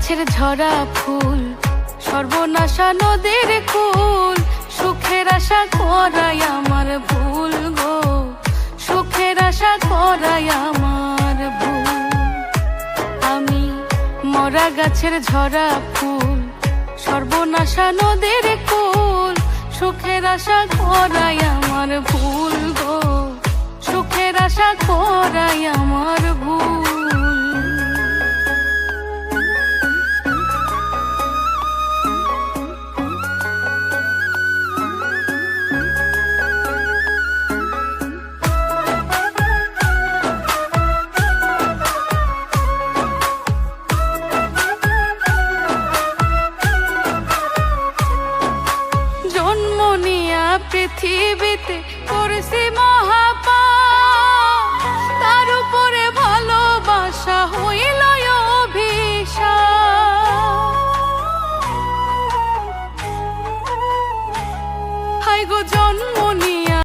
গাছের ঝরা ফুল, সর্বনাশা নদীর কুল। সুখের আশা করাই আমার ভুল গো, সুখের আশা করাই আমার ভুল। আমি মরা গাছের ঝরা ফুল, সর্বনাশা নদীর কুল। সুখের আশা করাই আমার ভুল গো, সুখের আশা করাই আমার ভুল। জন্ম নিয়া পৃথিবীতে করছি মহাপাপ,